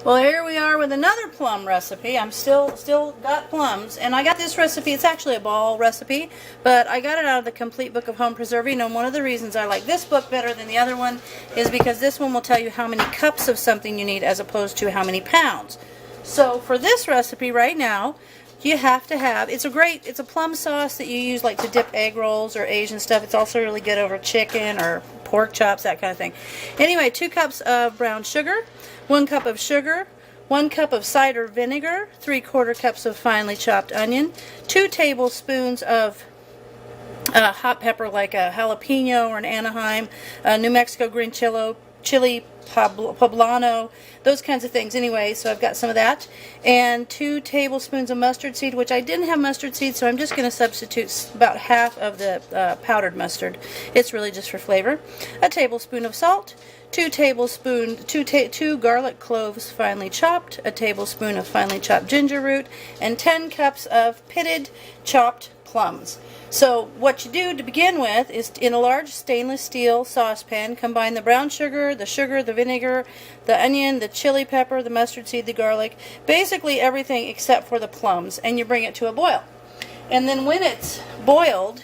Well, here we are with another plum recipe. I'm still got plums, and I got this recipe. It's actually a ball recipe, but I got it out of the Complete Book of Home Preserving, and one of the reasons I like this book better than the other one is because this one will tell you how many cups of something you need as opposed to how many pounds. So for this recipe right now, you have to have, it's a plum sauce that you use like to dip egg rolls or Asian stuff. It's also really good over chicken or pork chops, that kind of thing. Anyway, 2 cups of brown sugar, 1 cup of sugar, 1 cup of cider vinegar, 3/4 cups of finely chopped onion, 2 tablespoons of hot pepper like a jalapeno or an Anaheim, New Mexico green chili poblano, those kinds of things. Anyway, so I've got some of that, and 2 tablespoons of mustard seed, which I didn't have mustard seed, so I'm just going to substitute about half of the powdered mustard. It's really just for flavor. A tablespoon of salt, 2 garlic cloves finely chopped, a tablespoon of finely chopped ginger root, and 10 cups of pitted chopped plums. So what you do to begin with is, in a large stainless steel saucepan, combine the brown sugar, the vinegar, the onion, the chili pepper, the mustard seed, the garlic, basically everything except for the plums, and you bring it to a boil. And then when it's boiled,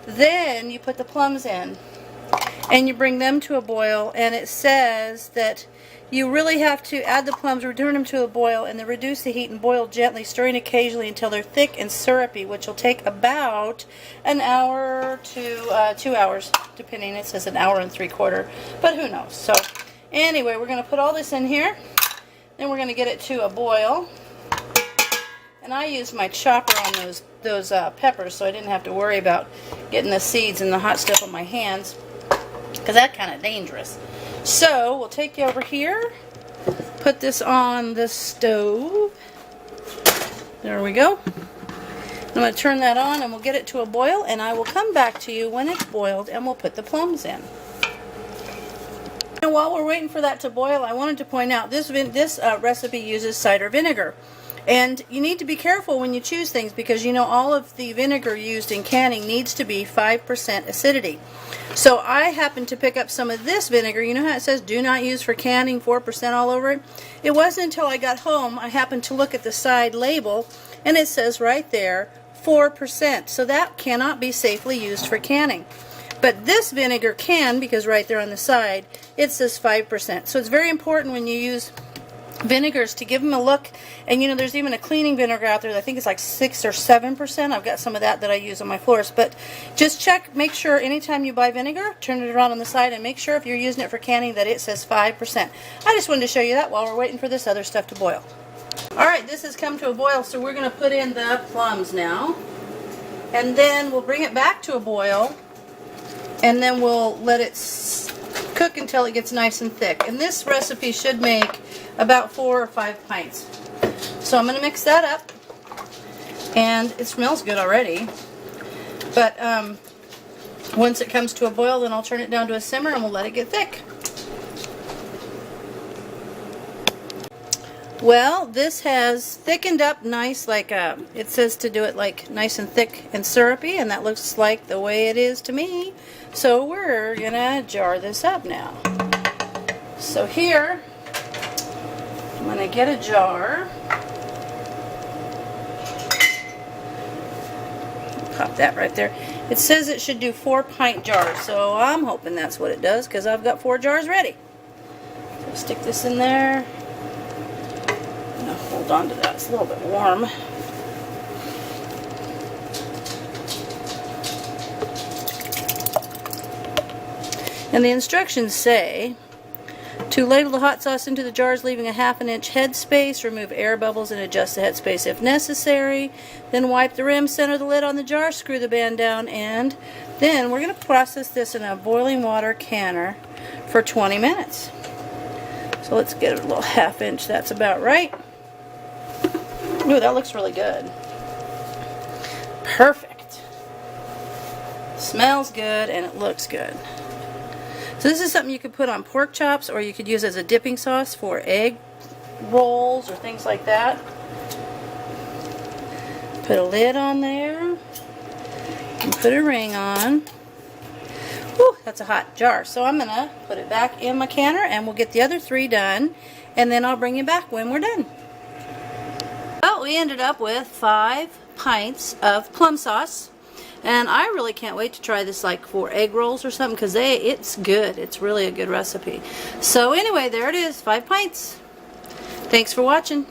then you put the plums in and you bring them to a boil, and it says that you really have to add the plums, return them to a boil, and then reduce the heat and boil gently, stirring occasionally until they're thick and syrupy, which will take about an hour to 2 hours, depending. It says an hour and 3/4, but who knows. So anyway, we're going to put all this in here, then we're going to get it to a boil. And I used my chopper on those peppers, so I didn't have to worry about getting the seeds and the hot stuff on my hands, because that's kind of dangerous. So we'll take you over here, put this on the stove. There we go. I'm going to turn that on and we'll get it to a boil, and I will come back to you when it's boiled and we'll put the plums in. And while we're waiting for that to boil, I wanted to point out this recipe uses cider vinegar. And you need to be careful when you choose things, because you know all of the vinegar used in canning needs to be 5% acidity. So I happened to pick up some of this vinegar. You know how it says do not use for canning, 4% all over it? It wasn't until I got home I happened to look at the side label, and it says right there 4%. So that cannot be safely used for canning. But this vinegar can, because right there on the side it says 5%. So it's very important when you use vinegars to give them a look. And you know, there's even a cleaning vinegar out there that I think it's like 6 or 7%. I've got some of that I use on my floors. But just check, make sure anytime you buy vinegar, turn it around on the side and make sure if you're using it for canning that it says 5%. I just wanted to show you that while we're waiting for this other stuff to boil. Alright, this has come to a boil, so we're going to put in the plums now. And then we'll bring it back to a boil, and then we'll let it cook until it gets nice and thick. And this recipe should make about 4 or 5 pints. So I'm going to mix that up, and it smells good already. But once it comes to a boil, then I'll turn it down to a simmer and we'll let it get thick. Well, this has thickened up nice, like it says to do it like nice and thick and syrupy, and that looks like the way it is to me. So we're gonna jar this up now. So here, I'm gonna get a jar. Pop that right there. It says it should do 4-pint jars, so I'm hoping that's what it does, because I've got 4 jars ready. So stick this in there. Now hold on to that, it's a little bit warm. And the instructions say to ladle the hot sauce into the jars, leaving a 1/2 inch head space, remove air bubbles and adjust the head space if necessary. Then wipe the rim, center the lid on the jar, screw the band down, and then we're going to process this in a boiling water canner for 20 minutes. So let's get a little 1/2 inch, that's about right. Ooh, that looks really good. Perfect. Smells good and it looks good. So this is something you could put on pork chops, or you could use as a dipping sauce for egg rolls or things like that. Put a lid on there and put a ring on. Whew, that's a hot jar. So I'm going to put it back in my canner and we'll get the other 3 done. And then I'll bring you back when we're done. Well, we ended up with 5 pints of plum sauce. And I really can't wait to try this like for egg rolls or something because it's good. It's really a good recipe. So anyway, there it is, 5 pints. Thanks for watching.